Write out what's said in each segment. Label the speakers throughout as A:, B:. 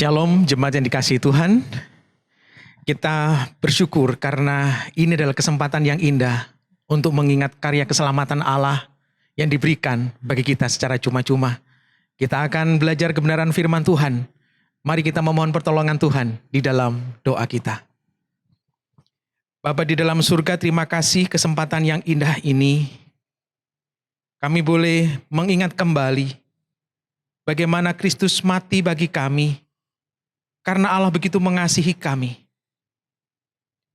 A: Shalom jemaat yang dikasihi Tuhan. Kita bersyukur karena ini adalah kesempatan yang indah untuk mengingat karya keselamatan Allah yang diberikan bagi kita secara cuma-cuma. Kita akan belajar kebenaran firman Tuhan. Mari kita memohon pertolongan Tuhan di dalam doa kita. Bapa di dalam surga, terima kasih kesempatan yang indah ini. Kami boleh mengingat kembali bagaimana Kristus mati bagi kami. Karena Allah begitu mengasihi kami.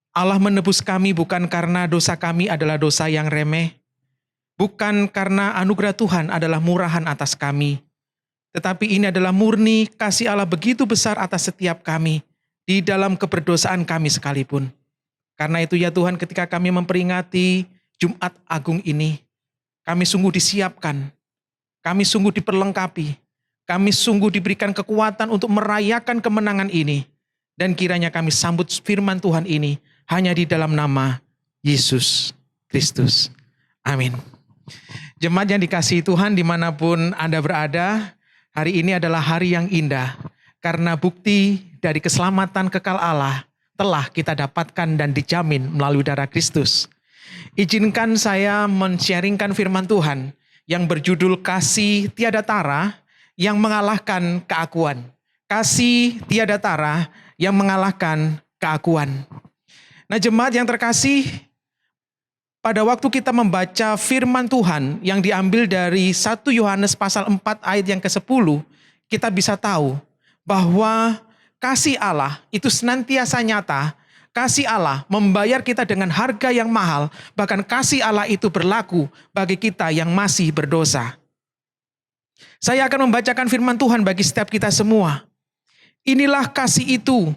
A: Allah menebus kami bukan karena dosa kami adalah dosa yang remeh. Bukan karena anugerah Tuhan adalah murahan atas kami. Tetapi ini adalah murni kasih Allah begitu besar atas setiap kami. Di dalam keberdosaan kami sekalipun. Karena itu ya Tuhan, ketika kami memperingati Jumat Agung ini, kami sungguh disiapkan. Kami sungguh diperlengkapi. Kami sungguh diberikan kekuatan untuk merayakan kemenangan ini. Dan kiranya kami sambut firman Tuhan ini hanya di dalam nama Yesus Kristus. Amin. Jemaat yang dikasihi Tuhan dimanapun Anda berada, hari ini adalah hari yang indah. Karena bukti dari keselamatan kekal Allah telah kita dapatkan dan dijamin melalui darah Kristus. Izinkan saya men-sharingkan firman Tuhan yang berjudul Kasih Tiada Tara yang mengalahkan keakuan. Kasih tiada tara yang mengalahkan keakuan. Nah jemaat yang terkasih, pada waktu kita membaca firman Tuhan yang diambil dari 1 Yohanes pasal 4 ayat yang ke-10, kita bisa tahu bahwa kasih Allah itu senantiasa nyata. Kasih Allah membayar kita dengan harga yang mahal, bahkan kasih Allah itu berlaku bagi kita yang masih berdosa. Saya akan membacakan firman Tuhan bagi setiap kita semua. Inilah kasih itu.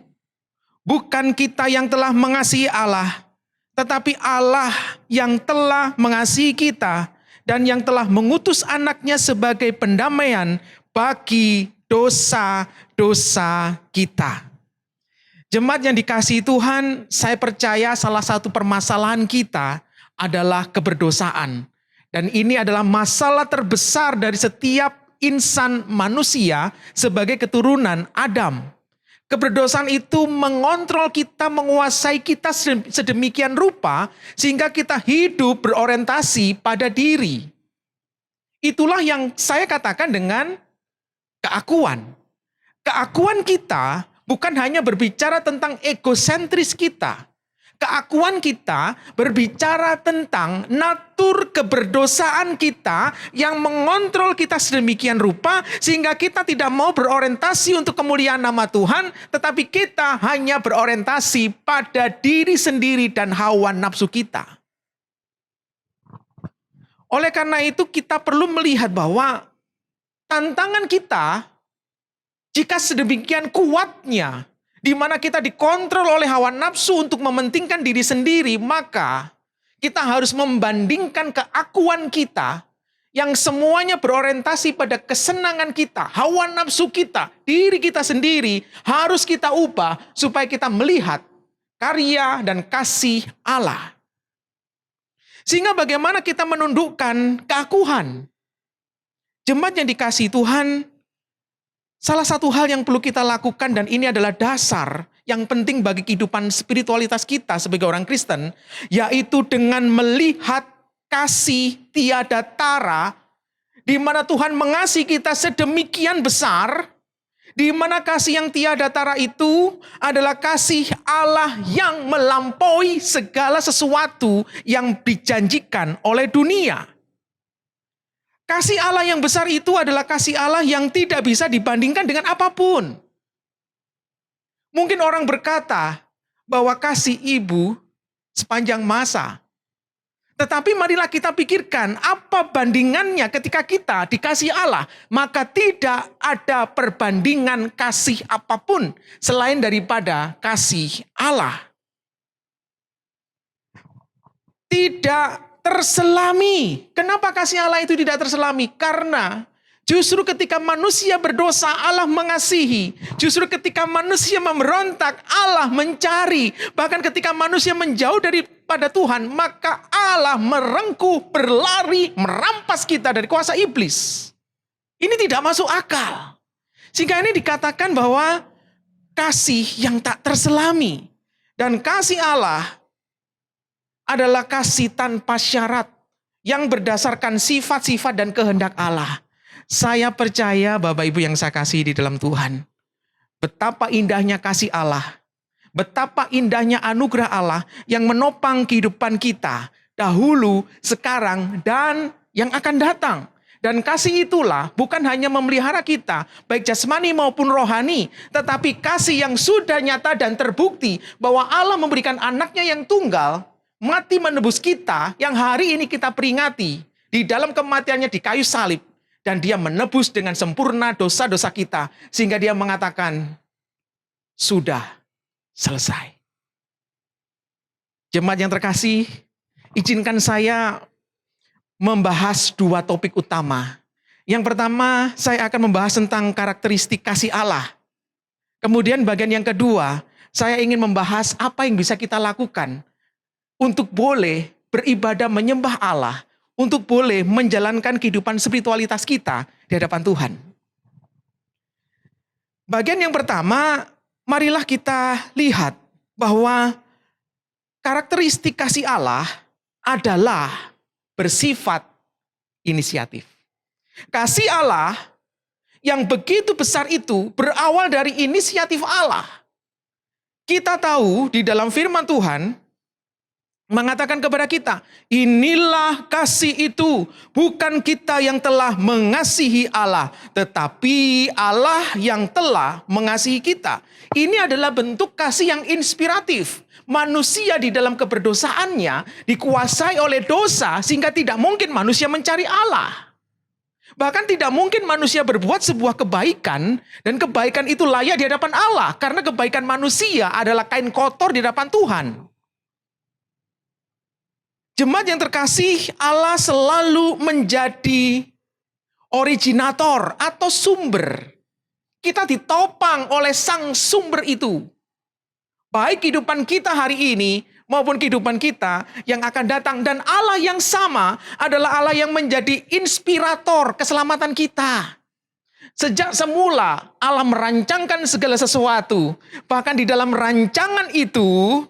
A: Bukan kita yang telah mengasihi Allah, tetapi Allah yang telah mengasihi kita dan yang telah mengutus anaknya sebagai pendamaian bagi dosa-dosa kita. Jemaat yang dikasihi Tuhan, saya percaya salah satu permasalahan kita adalah keberdosaan. Dan ini adalah masalah terbesar dari setiap insan manusia sebagai keturunan Adam. Keberdosan itu mengontrol kita, menguasai kita sedemikian rupa sehingga kita hidup berorientasi pada diri. Itulah yang saya katakan dengan keakuan. Keakuan kita bukan hanya berbicara tentang egosentris kita. Keakuan kita berbicara tentang natur keberdosaan kita yang mengontrol kita sedemikian rupa sehingga kita tidak mau berorientasi untuk kemuliaan nama Tuhan, tetapi kita hanya berorientasi pada diri sendiri dan hawa nafsu kita. Oleh karena itu kita perlu melihat bahwa tantangan kita jika sedemikian kuatnya, di mana kita dikontrol oleh hawa nafsu untuk mementingkan diri sendiri, maka kita harus membandingkan keakuan kita yang semuanya berorientasi pada kesenangan kita, hawa nafsu kita, diri kita sendiri, harus kita ubah supaya kita melihat karya dan kasih Allah. Sehingga bagaimana kita menundukkan keakuan? Jemaat yang dikasihi Tuhan, salah satu hal yang perlu kita lakukan dan ini adalah dasar yang penting bagi kehidupan spiritualitas kita sebagai orang Kristen, yaitu dengan melihat kasih tiada tara, di mana Tuhan mengasihi kita sedemikian besar, di mana kasih yang tiada tara itu adalah kasih Allah yang melampaui segala sesuatu yang dijanjikan oleh dunia. Kasih Allah yang besar itu adalah kasih Allah yang tidak bisa dibandingkan dengan apapun. Mungkin orang berkata bahwa kasih ibu sepanjang masa. Tetapi marilah kita pikirkan apa bandingannya ketika kita dikasih Allah. Maka tidak ada perbandingan kasih apapun selain daripada kasih Allah. Tidak terselami. Kenapa kasih Allah itu tidak terselami? Karena justru ketika manusia berdosa, Allah mengasihi. Justru ketika manusia memberontak, Allah mencari. Bahkan ketika manusia menjauh daripada Tuhan, maka Allah merengkuh, berlari, merampas kita dari kuasa iblis. Ini tidak masuk akal. Sehingga ini dikatakan bahwa kasih yang tak terselami. Dan kasih Allah adalah kasih tanpa syarat yang berdasarkan sifat-sifat dan kehendak Allah. Saya percaya Bapak Ibu yang saya kasih di dalam Tuhan, betapa indahnya kasih Allah, betapa indahnya anugerah Allah yang menopang kehidupan kita dahulu, sekarang, dan yang akan datang. Dan kasih itulah bukan hanya memelihara kita, baik jasmani maupun rohani, tetapi kasih yang sudah nyata dan terbukti bahwa Allah memberikan anaknya yang tunggal, mati menebus kita, yang hari ini kita peringati di dalam kematiannya di kayu salib. Dan dia menebus dengan sempurna dosa-dosa kita, sehingga dia mengatakan, sudah selesai. Jemaat yang terkasih, izinkan saya membahas dua topik utama. Yang pertama, saya akan membahas tentang karakteristik kasih Allah. Kemudian bagian yang kedua, saya ingin membahas apa yang bisa kita lakukan untuk boleh beribadah menyembah Allah, untuk boleh menjalankan kehidupan spiritualitas kita di hadapan Tuhan. Bagian yang pertama, marilah kita lihat bahwa karakteristik kasih Allah adalah bersifat inisiatif. Kasih Allah yang begitu besar itu berawal dari inisiatif Allah. Kita tahu di dalam firman Tuhan mengatakan kepada kita, inilah kasih itu, bukan kita yang telah mengasihi Allah, tetapi Allah yang telah mengasihi kita. Ini adalah bentuk kasih yang inspiratif. Manusia di dalam keberdosaannya dikuasai oleh dosa sehingga tidak mungkin manusia mencari Allah. Bahkan tidak mungkin manusia berbuat sebuah kebaikan dan kebaikan itu layak di hadapan Allah karena kebaikan manusia adalah kain kotor di hadapan Tuhan. Jemaat yang terkasih, Allah selalu menjadi originator atau sumber. Kita ditopang oleh sang sumber itu. Baik kehidupan kita hari ini maupun kehidupan kita yang akan datang. Dan Allah yang sama adalah Allah yang menjadi inspirator keselamatan kita. Sejak semula Allah merancangkan segala sesuatu. Bahkan di dalam rancangan itu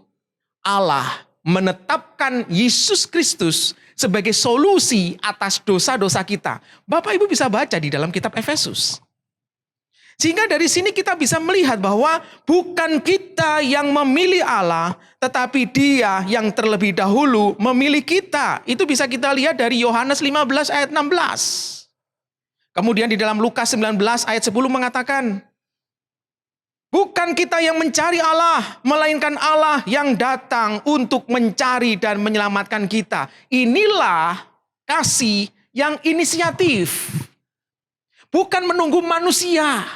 A: Allah menetapkan Yesus Kristus sebagai solusi atas dosa-dosa kita. Bapak Ibu bisa baca di dalam kitab Efesus. Sehingga dari sini kita bisa melihat bahwa bukan kita yang memilih Allah, tetapi Dia yang terlebih dahulu memilih kita. Itu bisa kita lihat dari Yohanes 15 ayat 16. Kemudian di dalam Lukas 19 ayat 10 mengatakan, bukan kita yang mencari Allah, melainkan Allah yang datang untuk mencari dan menyelamatkan kita. Inilah kasih yang inisiatif. Bukan menunggu manusia.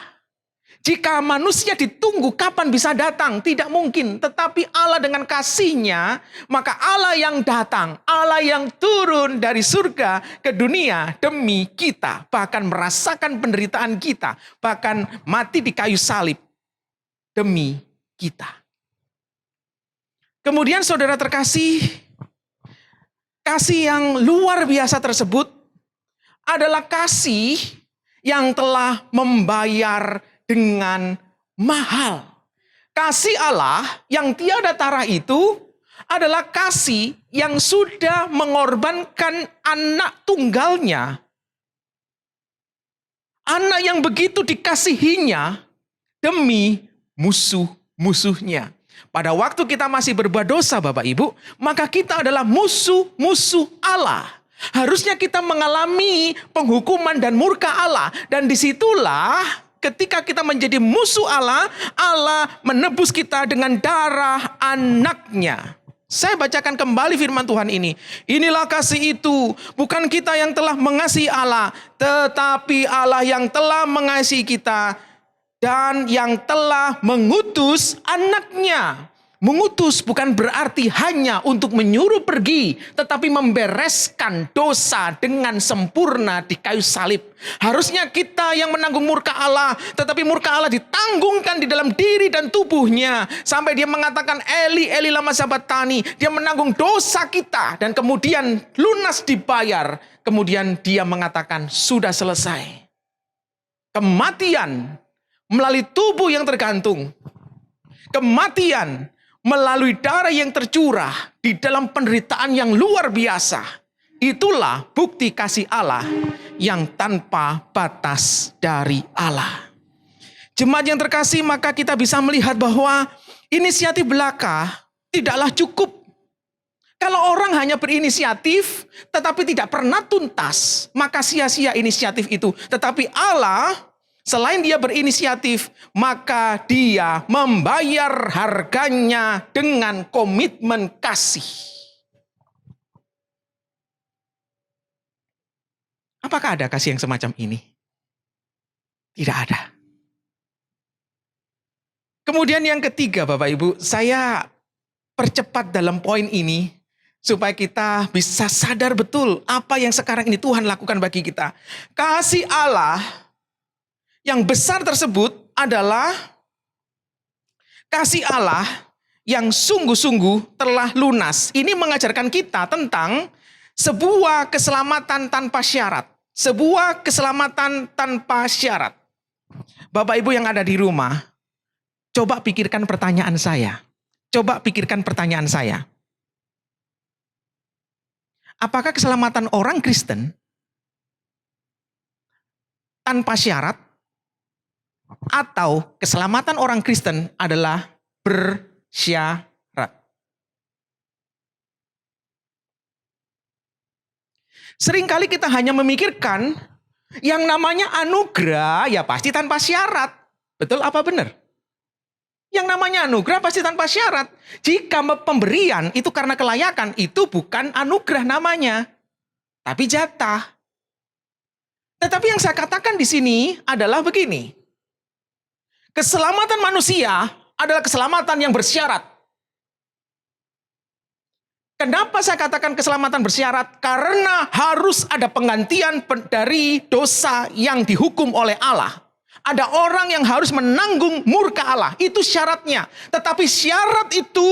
A: Jika manusia ditunggu kapan bisa datang, tidak mungkin. Tetapi Allah dengan kasih-Nya, maka Allah yang datang, Allah yang turun dari surga ke dunia demi kita. Bahkan merasakan penderitaan kita, bahkan mati di kayu salib demi kita. Kemudian saudara terkasih, kasih yang luar biasa tersebut adalah kasih yang telah membayar dengan mahal. Kasih Allah yang tiada tara itu adalah kasih yang sudah mengorbankan anak tunggalnya. Anak yang begitu dikasihinya demi musuh-musuhnya. Pada waktu kita masih berbuat dosa Bapak Ibu, maka kita adalah musuh-musuh Allah. Harusnya kita mengalami penghukuman dan murka Allah. Dan disitulah ketika kita menjadi musuh Allah, Allah menebus kita dengan darah anaknya. Saya bacakan kembali firman Tuhan ini. Inilah kasih itu, bukan kita yang telah mengasihi Allah, tetapi Allah yang telah mengasihi kita dan yang telah mengutus anaknya. Mengutus bukan berarti hanya untuk menyuruh pergi, tetapi membereskan dosa dengan sempurna di kayu salib. Harusnya kita yang menanggung murka Allah, tetapi murka Allah ditanggungkan di dalam diri dan tubuhnya. Sampai dia mengatakan, Eli, Eli lama sabachthani. Dia menanggung dosa kita dan kemudian lunas dibayar. Kemudian dia mengatakan, sudah selesai. Kematian melalui tubuh yang tergantung kematian, melalui darah yang tercurah di dalam penderitaan yang luar biasa. Itulah bukti kasih Allah yang tanpa batas dari Allah. Jemaat yang terkasih, maka kita bisa melihat bahwa inisiatif belaka tidaklah cukup. Kalau orang hanya berinisiatif tetapi tidak pernah tuntas, maka sia-sia inisiatif itu. Tetapi Allah, selain dia berinisiatif, maka dia membayar harganya dengan komitmen kasih. Apakah ada kasih yang semacam ini? Tidak ada. Kemudian yang ketiga, Bapak Ibu, saya percepat dalam poin ini supaya kita bisa sadar betul apa yang sekarang ini Tuhan lakukan bagi kita. Kasih Allah yang besar tersebut adalah kasih Allah yang sungguh-sungguh telah lunas. Ini mengajarkan kita tentang sebuah keselamatan tanpa syarat. Sebuah keselamatan tanpa syarat. Bapak Ibu yang ada di rumah, coba pikirkan pertanyaan saya. Coba pikirkan pertanyaan saya. Apakah keselamatan orang Kristen tanpa syarat atau keselamatan orang Kristen adalah bersyarat? Seringkali kita hanya memikirkan yang namanya anugerah ya pasti tanpa syarat. Betul apa benar? Yang namanya anugerah pasti tanpa syarat. Jika pemberian itu karena kelayakan, itu bukan anugerah namanya, tapi jatah. Tetapi yang saya katakan di sini adalah begini. Keselamatan manusia adalah keselamatan yang bersyarat. Kenapa saya katakan keselamatan bersyarat? Karena harus ada penggantian dari dosa yang dihukum oleh Allah. Ada orang yang harus menanggung murka Allah. Itu syaratnya. Tetapi syarat itu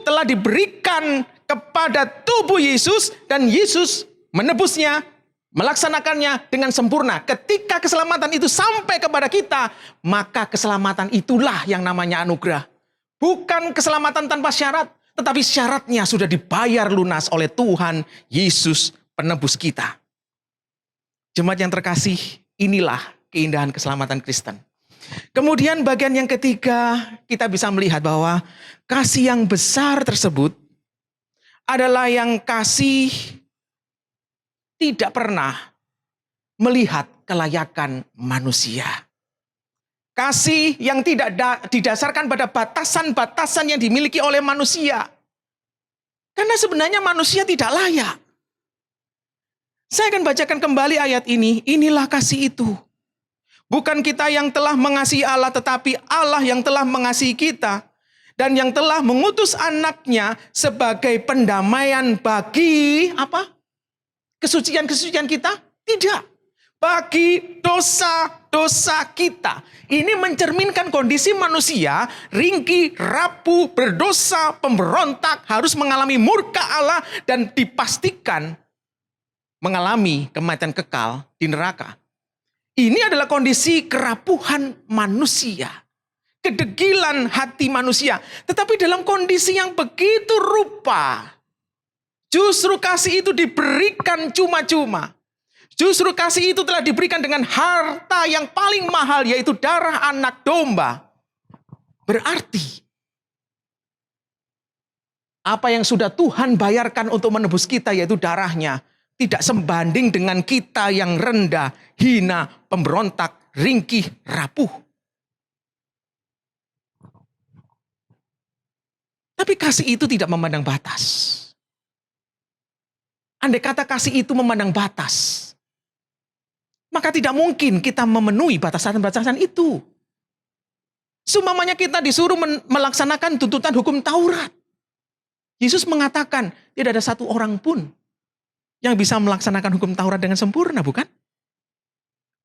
A: telah diberikan kepada tubuh Yesus. Dan Yesus menebusnya, melaksanakannya dengan sempurna. Ketika keselamatan itu sampai kepada kita, maka keselamatan itulah yang namanya anugerah. Bukan keselamatan tanpa syarat. Tetapi syaratnya sudah dibayar lunas oleh Tuhan Yesus penebus kita. Jemaat yang terkasih, inilah keindahan keselamatan Kristen. Kemudian bagian yang ketiga, kita bisa melihat bahwa kasih yang besar tersebut adalah yang kasih tidak pernah melihat kelayakan manusia. Kasih yang tidak didasarkan pada batasan-batasan yang dimiliki oleh manusia. Karena sebenarnya manusia tidak layak. Saya akan bacakan kembali ayat ini. Inilah kasih itu. Bukan kita yang telah mengasihi Allah, tetapi Allah yang telah mengasihi kita. Dan yang telah mengutus anaknya sebagai pendamaian bagi apa? Kesucian-kesucian kita? Tidak. Bagi dosa-dosa kita. Ini mencerminkan kondisi manusia, ringkih, rapuh, berdosa, pemberontak, harus mengalami murka Allah dan dipastikan mengalami kematian kekal di neraka. Ini adalah kondisi kerapuhan manusia. Kedegilan hati manusia. Tetapi dalam kondisi yang begitu rupa, justru kasih itu diberikan cuma-cuma. Justru kasih itu telah diberikan dengan harta yang paling mahal, yaitu darah anak domba. Berarti, apa yang sudah Tuhan bayarkan untuk menebus kita, yaitu darahnya, tidak sebanding dengan kita yang rendah, hina, pemberontak, ringkih, rapuh. Tapi kasih itu tidak memandang batas. Andai kata kasih itu memandang batas, maka tidak mungkin kita memenuhi batasan-batasan itu. Seumpamanya kita disuruh melaksanakan tuntutan hukum Taurat. Yesus mengatakan, tidak ada satu orang pun yang bisa melaksanakan hukum Taurat dengan sempurna, bukan?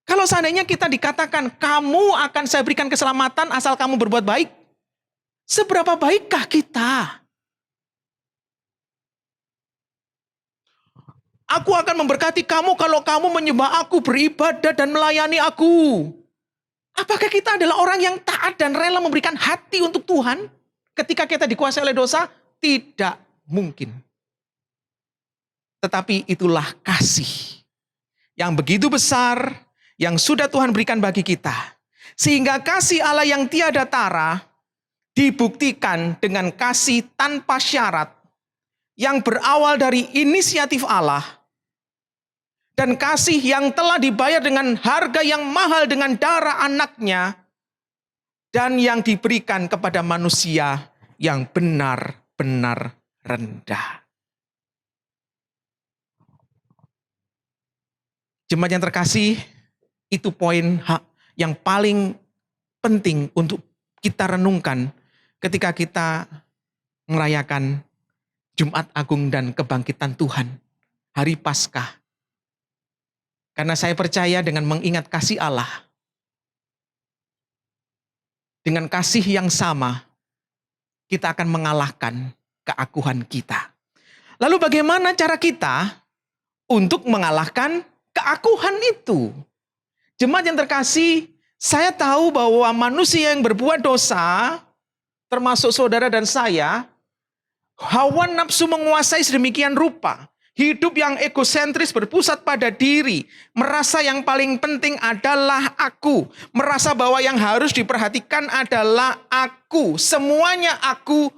A: Kalau seandainya kita dikatakan, kamu akan saya berikan keselamatan asal kamu berbuat baik. Seberapa baikkah kita? Aku akan memberkati kamu kalau kamu menyembah aku, beribadah dan melayani aku. Apakah kita adalah orang yang taat dan rela memberikan hati untuk Tuhan? ketika kita dikuasai oleh dosa? Tidak mungkin. Tetapi itulah kasih yang begitu besar yang sudah Tuhan berikan bagi kita. Sehingga kasih Allah yang tiada tara dibuktikan dengan kasih tanpa syarat yang berawal dari inisiatif Allah dan kasih yang telah dibayar dengan harga yang mahal dengan darah anaknya dan yang diberikan kepada manusia yang benar-benar rendah. Jemaat yang terkasih, itu poin yang paling penting untuk kita renungkan ketika kita merayakan Jumat Agung dan kebangkitan Tuhan, hari Paskah. Karena saya percaya dengan mengingat kasih Allah, dengan kasih yang sama, kita akan mengalahkan keakuhan kita. Lalu bagaimana cara kita untuk mengalahkan keakuhan itu? Jemaat yang terkasih, saya tahu bahwa manusia yang berbuat dosa, termasuk saudara dan saya, hawa nafsu menguasai sedemikian rupa. Hidup yang egosentris, berpusat pada diri, merasa yang paling penting adalah aku, merasa bahwa yang harus diperhatikan adalah aku, semuanya aku,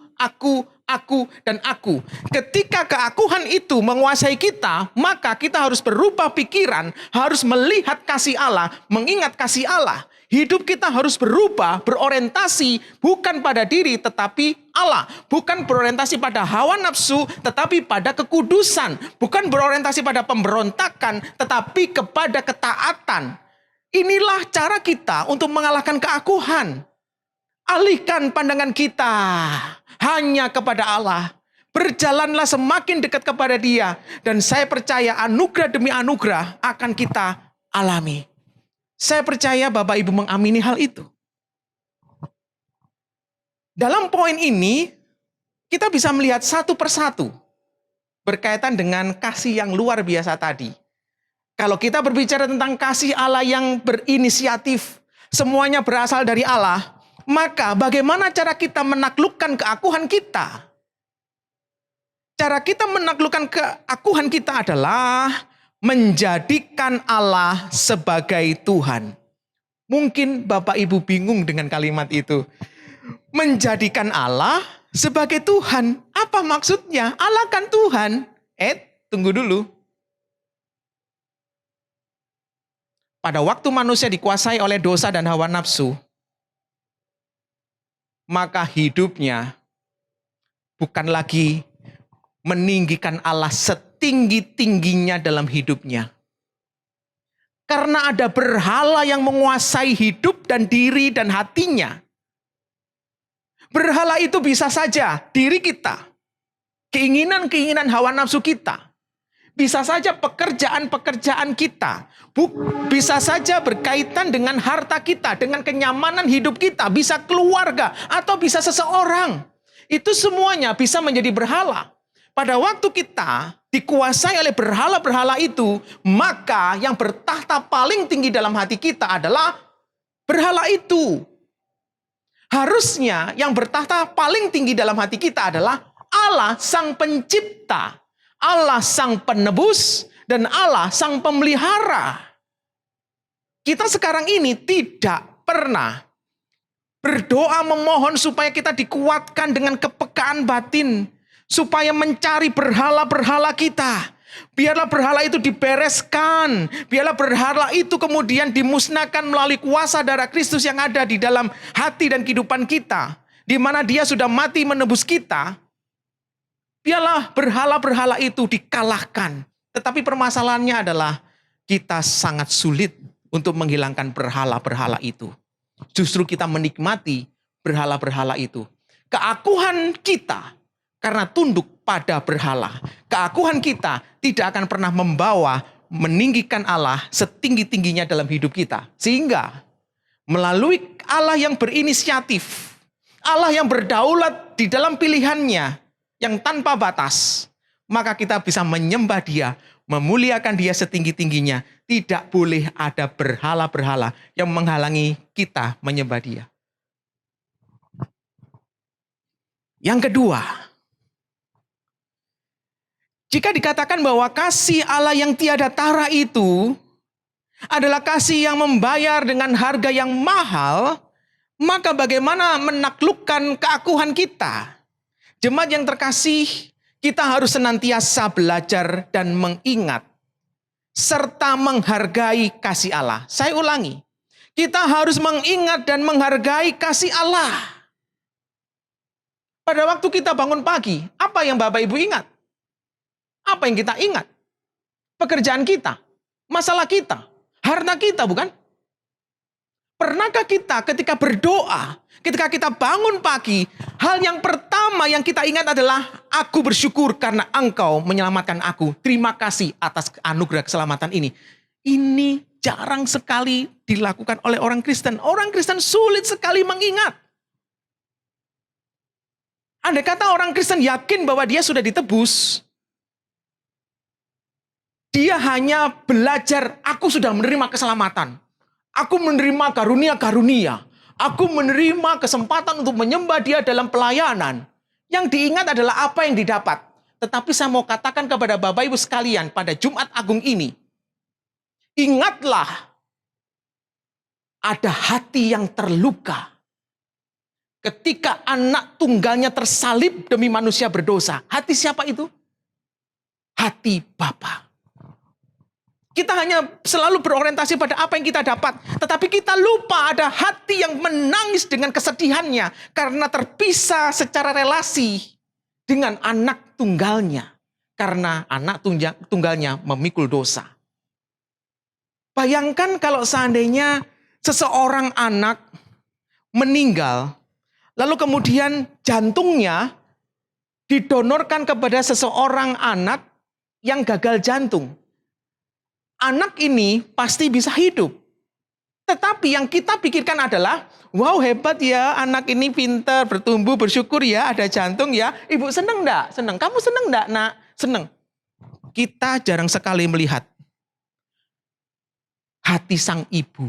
A: dan aku. Ketika keakuhan itu menguasai kita, maka kita harus berubah pikiran, harus melihat kasih Allah, mengingat kasih Allah. Hidup kita harus berubah, berorientasi bukan pada diri tetapi Allah. Bukan berorientasi pada hawa nafsu tetapi pada kekudusan. Bukan berorientasi pada pemberontakan tetapi kepada ketaatan. Inilah cara kita untuk mengalahkan keakuhan. Alihkan pandangan kita hanya kepada Allah. Berjalanlah semakin dekat kepada Dia. Dan saya percaya anugerah demi anugerah akan kita alami. Saya percaya Bapak Ibu mengamini hal itu. Dalam poin ini, kita bisa melihat satu persatu berkaitan dengan kasih yang luar biasa tadi. Kalau kita berbicara tentang kasih Allah yang berinisiatif, semuanya berasal dari Allah, maka bagaimana cara kita menaklukkan keakuhan kita? Cara kita menaklukkan keakuhan kita adalah menjadikan Allah sebagai Tuhan. Mungkin Bapak Ibu bingung dengan kalimat itu. Menjadikan Allah sebagai Tuhan. Apa maksudnya? Allah kan Tuhan. Tunggu dulu. Pada waktu manusia dikuasai oleh dosa dan hawa nafsu, maka hidupnya bukan lagi meninggikan Allah setinggi-tingginya dalam hidupnya. Karena ada berhala yang menguasai hidup dan diri dan hatinya. Berhala itu bisa saja diri kita, keinginan-keinginan hawa nafsu kita, bisa saja pekerjaan-pekerjaan kita, bisa saja berkaitan dengan harta kita, dengan kenyamanan hidup kita, bisa keluarga, atau bisa seseorang. Itu semuanya bisa menjadi berhala. Pada waktu kita dikuasai oleh berhala-berhala itu, maka yang bertahta paling tinggi dalam hati kita adalah berhala itu. Harusnya yang bertahta paling tinggi dalam hati kita adalah Allah Sang Pencipta, Allah Sang Penebus, dan Allah Sang Pemelihara. Kita sekarang ini tidak pernah berdoa memohon supaya kita dikuatkan dengan kepekaan batin, supaya mencari berhala-berhala kita. Biarlah berhala itu dibereskan. Biarlah berhala itu kemudian dimusnahkan melalui kuasa darah Kristus yang ada di dalam hati dan kehidupan kita. Di mana Dia sudah mati menebus kita. Biarlah berhala-berhala itu dikalahkan. Tetapi permasalahannya adalah kita sangat sulit untuk menghilangkan berhala-berhala itu. Justru kita menikmati berhala-berhala itu. Keakuhan kita karena tunduk pada berhala. Keakuhan kita tidak akan pernah membawa meninggikan Allah setinggi-tingginya dalam hidup kita. Sehingga melalui Allah yang berinisiatif, Allah yang berdaulat di dalam pilihannya yang tanpa batas, maka kita bisa menyembah Dia, memuliakan Dia setinggi-tingginya. Tidak boleh ada berhala-berhala yang menghalangi kita menyembah Dia. Yang kedua, jika dikatakan bahwa kasih Allah yang tiada tara itu adalah kasih yang membayar dengan harga yang mahal, maka bagaimana menaklukkan keakuhan kita? Jemaat yang terkasih, kita harus senantiasa belajar dan mengingat serta menghargai kasih Allah. Saya ulangi, kita harus mengingat dan menghargai kasih Allah. Pada waktu kita bangun pagi, apa yang Bapak Ibu ingat? Apa yang kita ingat? Pekerjaan kita, masalah kita, harta kita, bukan? Pernahkah kita ketika berdoa, ketika kita bangun pagi, hal yang pertama yang kita ingat adalah, aku bersyukur karena Engkau menyelamatkan aku. Terima kasih atas anugerah keselamatan ini. Ini jarang sekali dilakukan oleh orang Kristen. Orang Kristen sulit sekali mengingat. Andai kata orang Kristen yakin bahwa dia sudah ditebus, dia hanya belajar, aku sudah menerima keselamatan. Aku menerima karunia-karunia. Aku menerima kesempatan untuk menyembah Dia dalam pelayanan. Yang diingat adalah apa yang didapat. Tetapi saya mau katakan kepada Bapak Ibu sekalian pada Jumat Agung ini, ingatlah, ada hati yang terluka ketika anak tunggalnya tersalib demi manusia berdosa. Hati siapa itu? Hati Bapa. Kita hanya selalu berorientasi pada apa yang kita dapat. Tetapi kita lupa ada hati yang menangis dengan kesedihannya. Karena terpisah secara relasi dengan anak tunggalnya. Karena anak tunggalnya memikul dosa. Bayangkan kalau seandainya seseorang anak meninggal. Lalu kemudian jantungnya didonorkan kepada seseorang anak yang gagal jantung. Anak ini pasti bisa hidup. Tetapi yang kita pikirkan adalah, wow hebat ya, anak ini pintar, bertumbuh, bersyukur ya, ada jantung ya. Ibu seneng enggak? Seneng. Kamu seneng enggak, Nak? Seneng. Kita jarang sekali melihat hati sang ibu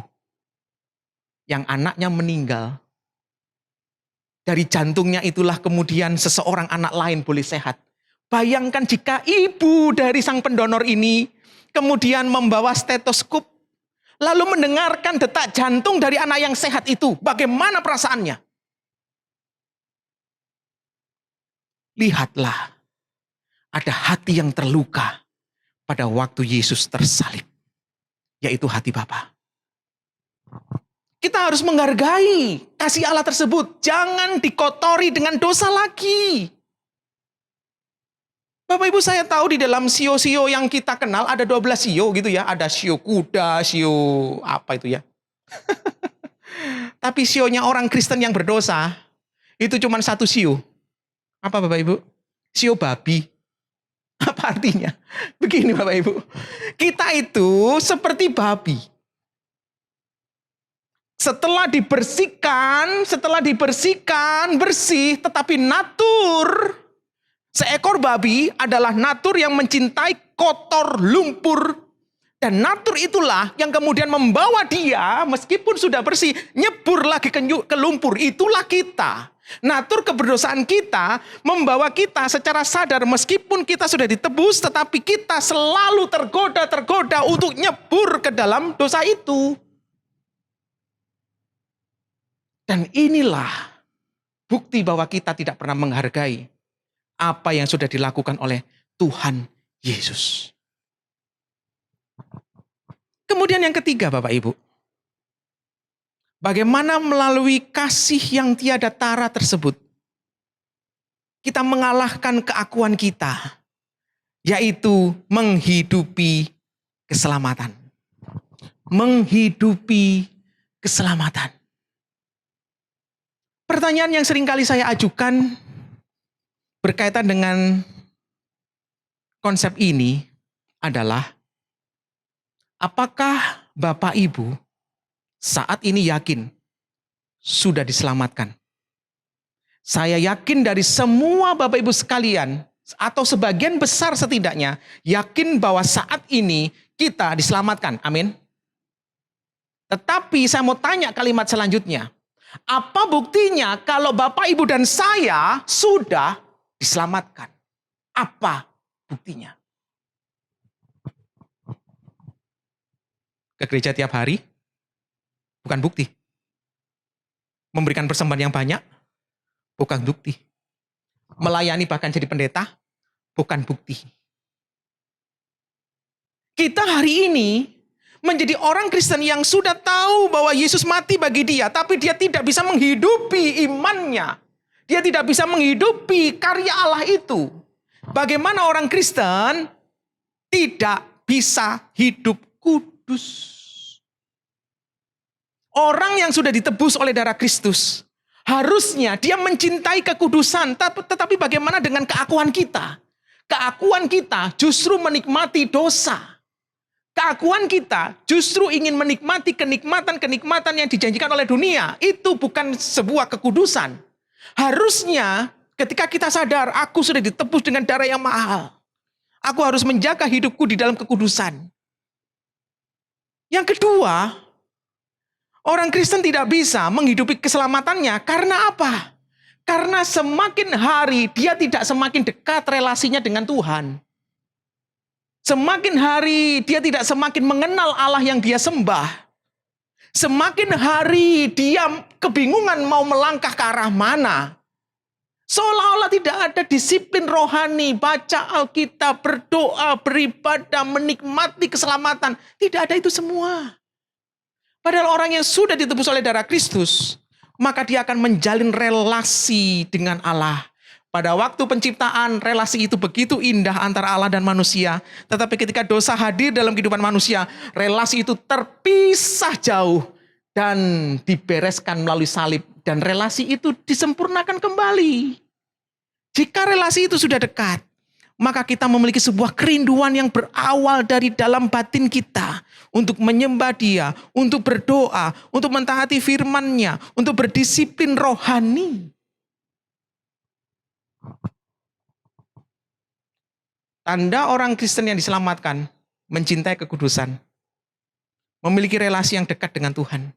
A: yang anaknya meninggal. Dari jantungnya itulah kemudian seseorang anak lain boleh sehat. Bayangkan jika ibu dari sang pendonor ini kemudian membawa stetoskop, lalu mendengarkan detak jantung dari anak yang sehat itu. Bagaimana perasaannya? Lihatlah, ada hati yang terluka pada waktu Yesus tersalib, yaitu hati Bapa. Kita harus menghargai kasih Allah tersebut. Jangan dikotori dengan dosa lagi. Bapak Ibu, saya tahu di dalam sio-sio yang kita kenal ada 12 sio gitu ya. Ada sio kuda, sio apa itu ya. Tapi sionya orang Kristen yang berdosa, itu cuma satu sio. Apa Bapak Ibu? Sio babi. Apa artinya? Begini Bapak Ibu. Kita itu seperti babi. Setelah dibersihkan bersih, tetapi natur seekor babi adalah natur yang mencintai kotor, lumpur. Dan natur itulah yang kemudian membawa dia, meskipun sudah bersih, nyebur lagi ke lumpur. Itulah kita. Natur keberdosaan kita membawa kita secara sadar, meskipun kita sudah ditebus, tetapi kita selalu tergoda untuk nyebur ke dalam dosa itu. Dan inilah bukti bahwa kita tidak pernah menghargai apa yang sudah dilakukan oleh Tuhan Yesus. Kemudian yang ketiga Bapak Ibu. Bagaimana melalui kasih yang tiada tara tersebut, kita mengalahkan keakuan kita, yaitu menghidupi keselamatan. Menghidupi keselamatan. Pertanyaan yang sering kali saya ajukan berkaitan dengan konsep ini adalah, apakah Bapak Ibu saat ini yakin sudah diselamatkan? Saya yakin dari semua Bapak Ibu sekalian, atau sebagian besar setidaknya, yakin bahwa saat ini kita diselamatkan. Amin. Tetapi saya mau tanya kalimat selanjutnya. Apa buktinya kalau Bapak, Ibu, dan saya sudah diselamatkan? Apa buktinya? Ke gereja tiap hari? Bukan bukti. Memberikan persembahan yang banyak? Bukan bukti. Melayani bahkan jadi pendeta? Bukan bukti. Kita hari ini menjadi orang Kristen yang sudah tahu bahwa Yesus mati bagi dia, tapi dia tidak bisa menghidupi imannya. Dia tidak bisa menghidupi karya Allah itu. Bagaimana orang Kristen tidak bisa hidup kudus? Orang yang sudah ditebus oleh darah Kristus, harusnya dia mencintai kekudusan, tetapi bagaimana dengan keakuan kita? Keakuan kita justru menikmati dosa. Keakuan kita justru ingin menikmati kenikmatan-kenikmatan yang dijanjikan oleh dunia. Itu bukan sebuah kekudusan. Harusnya ketika kita sadar, aku sudah ditebus dengan darah yang mahal. Aku harus menjaga hidupku di dalam kekudusan. Yang kedua, orang Kristen tidak bisa menghidupi keselamatannya karena apa? Karena semakin hari dia tidak semakin dekat relasinya dengan Tuhan. Semakin hari dia tidak semakin mengenal Allah yang dia sembah. Semakin hari dia kebingungan mau melangkah ke arah mana. Seolah-olah tidak ada disiplin rohani, baca Alkitab, berdoa, beribadah, menikmati keselamatan. Tidak ada itu semua. Padahal orang yang sudah ditebus oleh darah Kristus, maka dia akan menjalin relasi dengan Allah. Pada waktu penciptaan, relasi itu begitu indah antara Allah dan manusia. Tetapi ketika dosa hadir dalam kehidupan manusia, relasi itu terpisah jauh dan dibereskan melalui salib. Dan relasi itu disempurnakan kembali. Jika relasi itu sudah dekat, maka kita memiliki sebuah kerinduan yang berawal dari dalam batin kita untuk menyembah Dia, untuk berdoa, untuk mentaati firman-Nya, untuk berdisiplin rohani. Tanda orang Kristen yang diselamatkan, mencintai kekudusan, memiliki relasi yang dekat dengan Tuhan.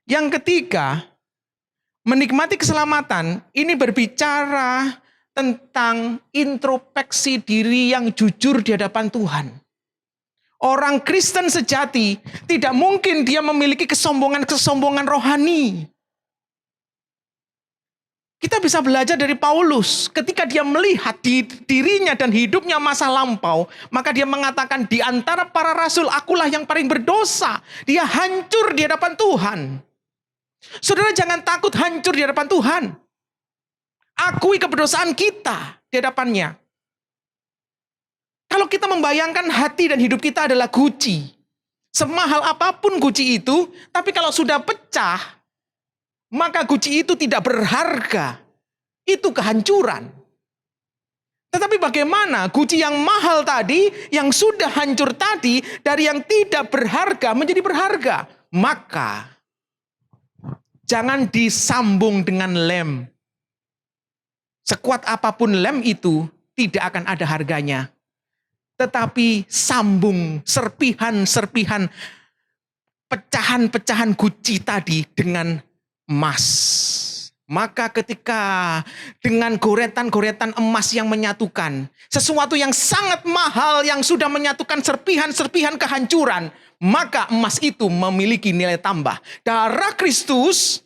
A: Yang ketiga, menikmati keselamatan, ini berbicara tentang introspeksi diri yang jujur di hadapan Tuhan. Orang Kristen sejati tidak mungkin dia memiliki kesombongan-kesombongan rohani. Kita bisa belajar dari Paulus. Ketika dia melihat dirinya dan hidupnya masa lampau, maka dia mengatakan, di antara para rasul, akulah yang paling berdosa. Dia hancur di hadapan Tuhan. Saudara, jangan takut hancur di hadapan Tuhan. Akui keberdosaan kita di hadapannya. Kalau kita membayangkan hati dan hidup kita adalah guci, semahal apapun guci itu, tapi kalau sudah pecah, maka guci itu tidak berharga. Itu kehancuran. Tetapi bagaimana guci yang mahal tadi, yang sudah hancur tadi, dari yang tidak berharga menjadi berharga? Maka jangan disambung dengan lem. Sekuat apapun lem itu tidak akan ada harganya. Tetapi sambung serpihan-serpihan pecahan-pecahan guci tadi dengan emas. Maka ketika dengan goretan-goretan emas yang menyatukan, sesuatu yang sangat mahal yang sudah menyatukan serpihan-serpihan kehancuran, maka emas itu memiliki nilai tambah. Darah Kristus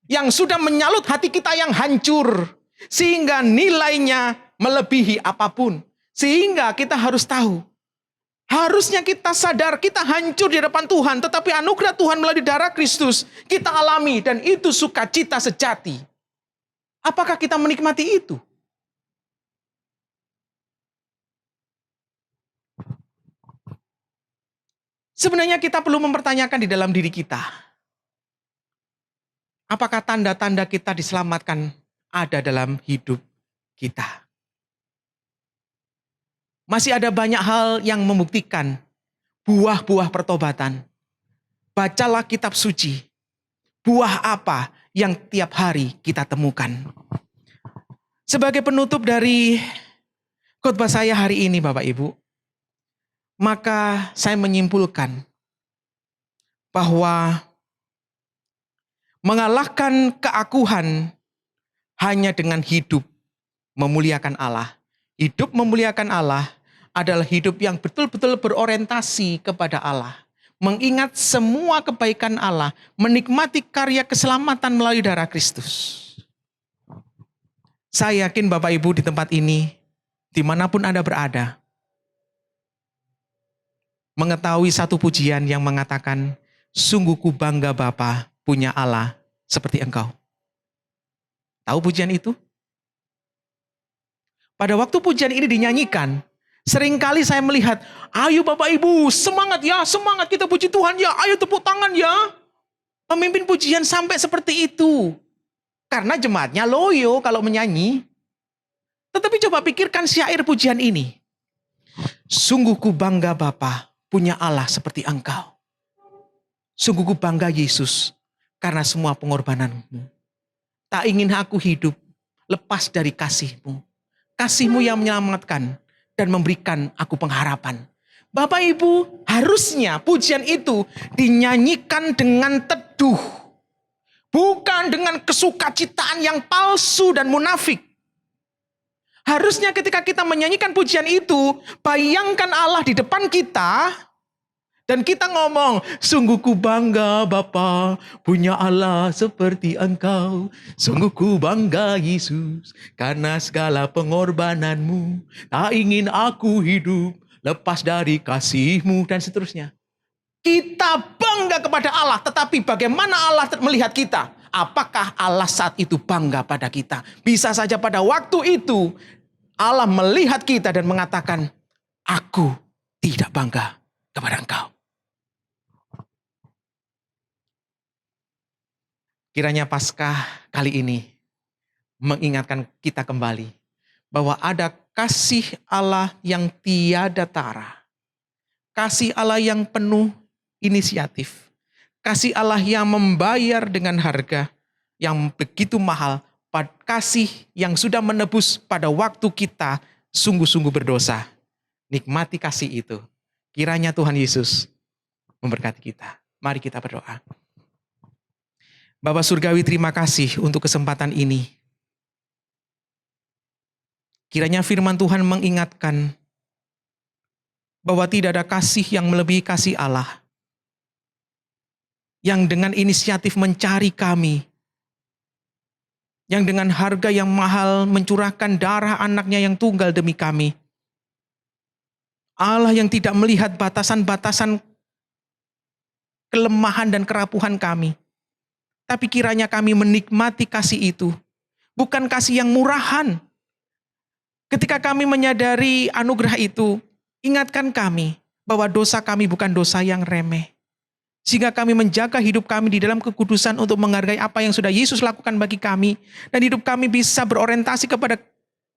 A: yang sudah menyalut hati kita yang hancur, sehingga nilainya melebihi apapun. Sehingga kita harus tahu, harusnya kita sadar kita hancur di hadapan Tuhan, tetapi anugerah Tuhan melalui darah Kristus kita alami, dan itu sukacita sejati. Apakah kita menikmati itu? Sebenarnya kita perlu mempertanyakan di dalam diri kita. Apakah tanda-tanda kita diselamatkan ada dalam hidup kita? Masih ada banyak hal yang membuktikan buah-buah pertobatan. Bacalah kitab suci. Buah apa yang tiap hari kita temukan. Sebagai penutup dari khotbah saya hari ini, Bapak Ibu, maka saya menyimpulkan bahwa mengalahkan keakuhan hanya dengan hidup memuliakan Allah. Hidup memuliakan Allah adalah hidup yang betul-betul berorientasi kepada Allah. Mengingat semua kebaikan Allah, menikmati karya keselamatan melalui darah Kristus. Saya yakin Bapak Ibu di tempat ini, dimanapun Anda berada, mengetahui satu pujian yang mengatakan, sungguh ku bangga Bapa punya Allah seperti Engkau. Tahu pujian itu? Pada waktu pujian ini dinyanyikan, seringkali saya melihat, ayo Bapak Ibu, semangat ya, semangat kita puji Tuhan ya, ayo tepuk tangan ya. Pemimpin pujian sampai seperti itu. Karena jemaatnya loyo kalau menyanyi. Tetapi coba pikirkan syair pujian ini. Sungguh ku bangga Bapa punya Allah seperti Engkau. Sungguh ku bangga Yesus karena semua pengorbananmu. Tak ingin aku hidup lepas dari kasih-Mu. Kasih-Mu yang menyelamatkan dan memberikan aku pengharapan. Bapak Ibu, harusnya pujian itu dinyanyikan dengan teduh. Bukan dengan kesukacitaan yang palsu dan munafik. Harusnya ketika kita menyanyikan pujian itu, bayangkan Allah di depan kita, dan kita ngomong, sungguh ku bangga Bapa punya Allah seperti Engkau. Sungguh ku bangga Yesus karena segala pengorbananmu. Tak ingin aku hidup lepas dari kasih-Mu dan seterusnya. Kita bangga kepada Allah, tetapi bagaimana Allah melihat kita? Apakah Allah saat itu bangga pada kita? Bisa saja pada waktu itu Allah melihat kita dan mengatakan, aku tidak bangga kepada Engkau. Kiranya Paskah kali ini mengingatkan kita kembali bahwa ada kasih Allah yang tiada tara. Kasih Allah yang penuh inisiatif. Kasih Allah yang membayar dengan harga yang begitu mahal. Kasih yang sudah menebus pada waktu kita sungguh-sungguh berdosa. Nikmati kasih itu. Kiranya Tuhan Yesus memberkati kita. Mari kita berdoa. Bapa Surgawi, terima kasih untuk kesempatan ini. Kiranya firman Tuhan mengingatkan bahwa tidak ada kasih yang melebihi kasih Allah. Yang dengan inisiatif mencari kami. Yang dengan harga yang mahal mencurahkan darah anaknya yang tunggal demi kami. Allah yang tidak melihat batasan-batasan kelemahan dan kerapuhan kami. Tapi kiranya kami menikmati kasih itu. Bukan kasih yang murahan. Ketika kami menyadari anugerah itu, ingatkan kami bahwa dosa kami bukan dosa yang remeh. Sehingga kami menjaga hidup kami di dalam kekudusan untuk menghargai apa yang sudah Yesus lakukan bagi kami. Dan hidup kami bisa berorientasi kepada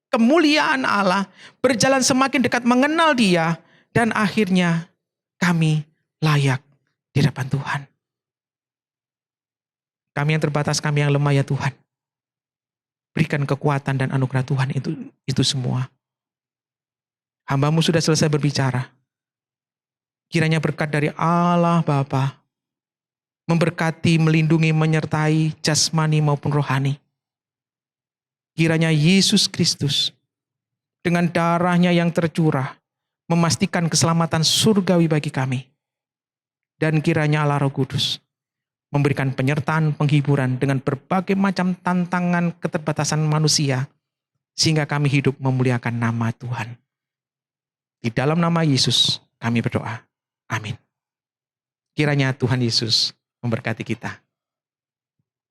A: kemuliaan Allah. Berjalan semakin dekat mengenal Dia. Dan akhirnya kami layak di hadapan Tuhan. Kami yang terbatas, kami yang lemah ya Tuhan. Berikan kekuatan dan anugerah Tuhan itu semua. Hamba-Mu sudah selesai berbicara. Kiranya berkat dari Allah Bapa memberkati, melindungi, menyertai jasmani maupun rohani. Kiranya Yesus Kristus dengan darahnya yang tercurah memastikan keselamatan surgawi bagi kami. Dan kiranya Allah Roh Kudus memberikan penyertaan, penghiburan dengan berbagai macam tantangan keterbatasan manusia, sehingga kami hidup memuliakan nama Tuhan. Di dalam nama Yesus kami berdoa. Amin. Kiranya Tuhan Yesus memberkati kita.